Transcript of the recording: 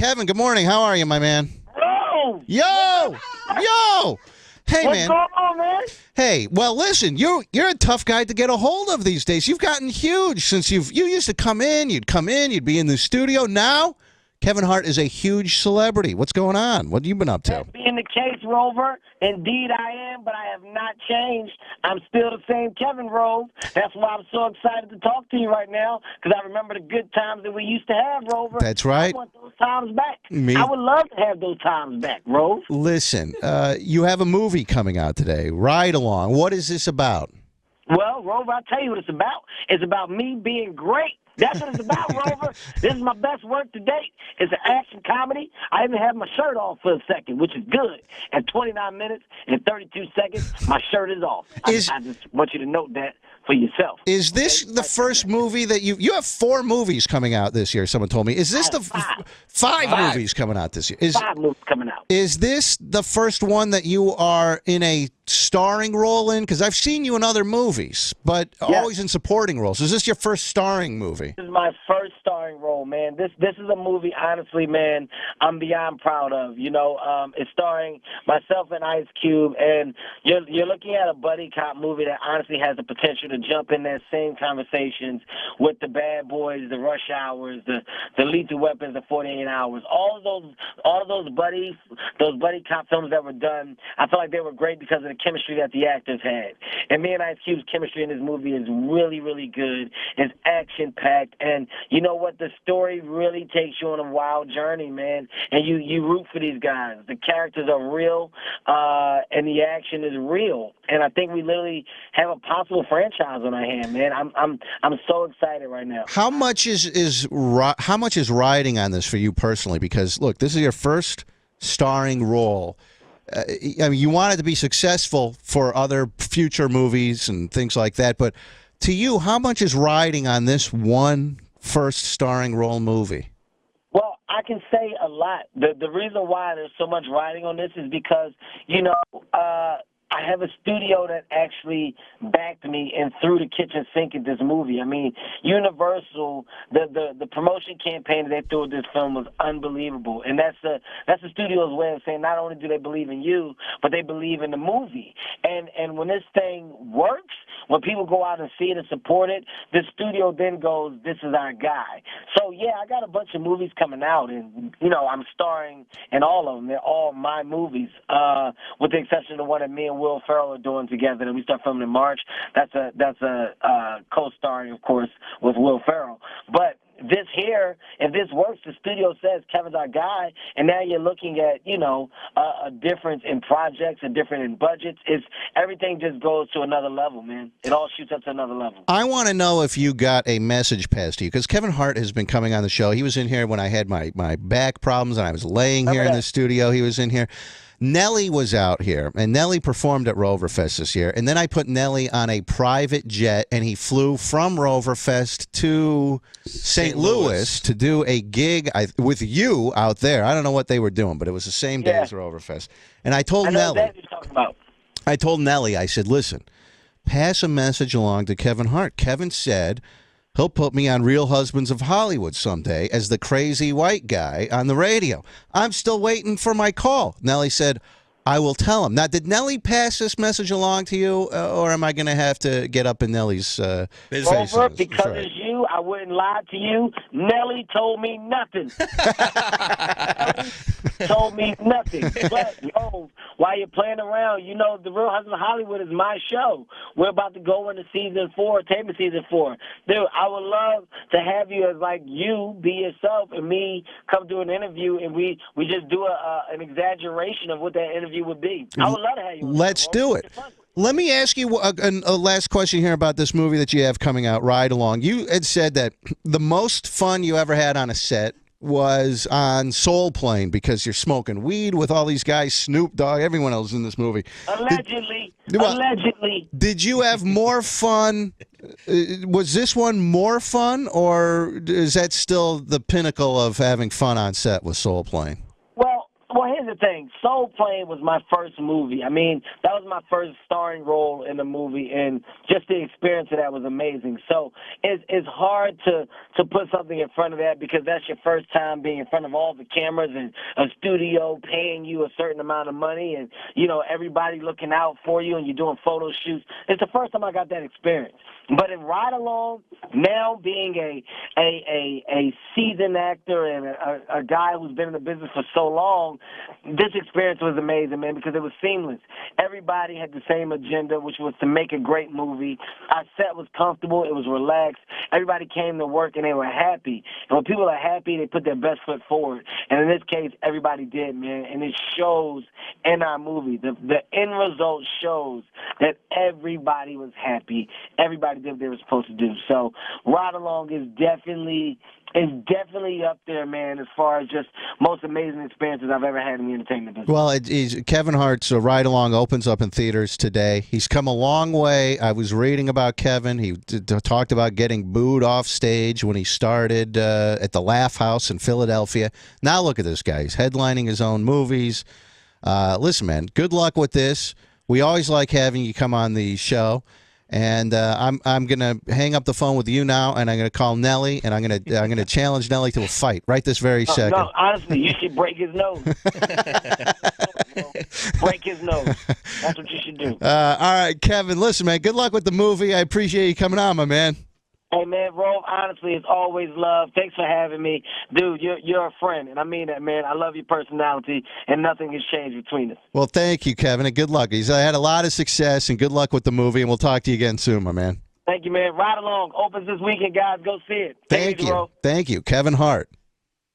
Kevin, good morning. How are you, my man? Hello. Yo! Hey, What's man. going on, man? Hey, well, listen, you're a tough guy to get a hold of these days. You've gotten huge since you used to come in, you'd be in the studio. Now, Kevin Hart is a huge celebrity. What's going on? What have you been up to? That being the case, Rover, indeed I am, but I have not changed. I'm still the same Kevin Rove. That's why I'm so excited to talk to you right now, because I remember the good times that we used to have, Rover. That's right. I want those times back. Me- I would love to have those times back, Rove. Listen, you have a movie coming out today, Ride Along. What is this about? Well, Rover, I'll tell you what it's about. It's about me being great. That's what it's about, Rover. This is my best work to date. It's an action comedy. I even have my shirt off for a second, which is good. At 29 minutes and 32 seconds, my shirt is off. I just want you to note that for yourself. Is this the first movie that you have 4 movies coming out this year, someone told me. Is this the five movies coming out this year? 5 movies coming out. Is this the first one that you are in a starring role in? Because I've seen you in other movies, but always in supporting roles. Is this your first starring movie? This is my first starring role, man. This is a movie, honestly, man, I'm beyond proud of. You know, it's starring myself and Ice Cube, and you're looking at a buddy cop movie that honestly has the potential to jump in that same conversations with the Bad Boys, the Rush Hours, the Lethal Weapons, the 48 Hours. All of those buddy cop films that were done, I felt like they were great because of the chemistry that the actors had. And me and Ice Cube's chemistry in this movie is really, really good. It's action-packed, and you know what? The story really takes you on a wild journey, man. And you root for these guys. The characters are real, and the action is real. And I think we literally have a possible franchise on our hand, man. I'm so excited right now. How much is riding on this for you personally? Because look, this is your first starring role. I mean, you want it to be successful for other future movies and things like that, but to you, how much is riding on this one first starring role movie? Well, I can say a lot. The reason why there's so much riding on this is because, you know, I have a studio that actually backed me and threw the kitchen sink at this movie. I mean, Universal, the promotion campaign that they threw at this film was unbelievable. And that's the studio's way of saying not only do they believe in you, but they believe in the movie. And when this thing works, when people go out and see it and support it, the studio then goes, this is our guy. So, yeah, I got a bunch of movies coming out, and, you know, I'm starring in all of them. They're all my movies, with the exception of the one that me and Will Ferrell are doing together, and we start filming in March. That's a co-starring, of course, with Will Ferrell. But this here, if this works, the studio says Kevin's our guy, and now you're looking at, you know, a difference in projects, a difference in budgets. Everything just goes to another level, man. It all shoots up to another level. I want to know if you got a message passed to you, because Kevin Hart has been coming on the show. He was in here when I had my back problems, and I was laying here in the studio. He was in here. Nelly was out here, and Nelly performed at Roverfest this year. And then I put Nelly on a private jet, and he flew from Roverfest to St. Louis to do a gig with you out there. I don't know what they were doing, but it was the same day as Roverfest. And I told Nelly, I said, listen, pass a message along to Kevin Hart. Kevin said he'll put me on Real Husbands of Hollywood someday as the crazy white guy on the radio. I'm still waiting for my call. Nelly said, I will tell him. Now, did Nelly pass this message along to you, or am I going to have to get up in Nelly's face? Over, because it's you, I wouldn't lie to you. Nelly told me nothing. Told me nothing. But, yo, while you're playing around, you know, The Real Husband of Hollywood is my show. We're about to go into season 4, taping season 4. Dude, I would love to have you as, like, you be yourself and me come do an interview, and we just do an exaggeration of what that interview would be. I would love to have you. Let's do it. Let me ask you a last question here about this movie that you have coming out, Ride Along. You had said that the most fun you ever had on a set was on Soul Plane because you're smoking weed with all these guys, Snoop Dogg, everyone else in this movie. Allegedly. Did you have more fun? Was this one more fun, or is that still the pinnacle of having fun on set with Soul Plane? Well, here's the thing. Soul Plane was my first movie. I mean, that was my first starring role in a movie, and just the experience of that was amazing. So it's hard to put something in front of that because that's your first time being in front of all the cameras and a studio paying you a certain amount of money and, you know, everybody looking out for you and you're doing photo shoots. It's the first time I got that experience. But in Ride Along, now being a seasoned actor and a guy who's been in the business for so long, this experience was amazing, man, because it was seamless. Everybody had the same agenda, which was to make a great movie. Our set was comfortable. It was relaxed. Everybody came to work, and they were happy. And when people are happy, they put their best foot forward. And in this case, everybody did, man, and it shows in our movie. The end result shows that everybody was happy. Everybody did what they were supposed to do. So Ride Along is definitely up there, man, as far as just most amazing experiences I've ever had in the entertainment business. Well, Kevin Hart's Ride Along opens up in theaters today. He's come a long way. I was reading about Kevin. He talked about getting booed off stage when he started at the Laugh House in Philadelphia. Now look at this guy. He's headlining his own movies. Listen, man, good luck with this. We always like having you come on the show. And I'm gonna hang up the phone with you now, and I'm gonna call Nelly, and I'm gonna challenge Nelly to a fight right this very second. No, honestly, you should break his nose. Break his nose. That's what you should do. All right, Kevin. Listen, man. Good luck with the movie. I appreciate you coming on, my man. Hey, man, Rove, honestly, it's always love. Thanks for having me. Dude, you're a friend, and I mean that, man. I love your personality, and nothing has changed between us. Well, thank you, Kevin, and good luck. He's had a lot of success, and good luck with the movie, and we'll talk to you again soon, my man. Thank you, man. Ride Along. Opens this weekend, guys. Go see it. Thank you. Thank you, Kevin Hart.